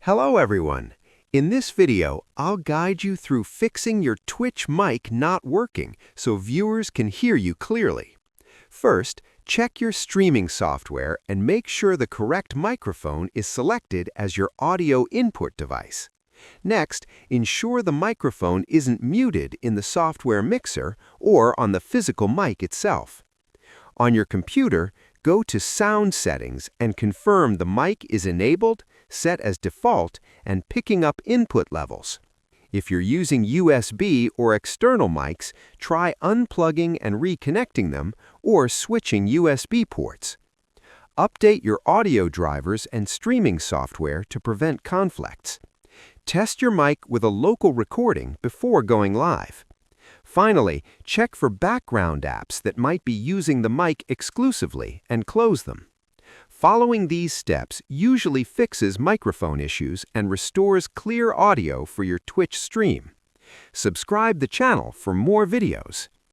Hello everyone! In this video, I'll guide you through fixing your Twitch mic not working so viewers can hear you clearly. First, check your streaming software and make sure the correct microphone is selected as your audio input device. Next, ensure the microphone isn't muted in the software mixer or on the physical mic itself. On your computer, go to Sound Settings and confirm the mic is enabled, set as default, and picking up input levels. If you're using USB or external mics, try unplugging and reconnecting them or switching USB ports. Update your audio drivers and streaming software to prevent conflicts. Test your mic with a local recording before going live. Finally, check for background apps that might be using the mic exclusively and close them. Following these steps usually fixes microphone issues and restores clear audio for your Twitch stream. Subscribe the channel for more videos.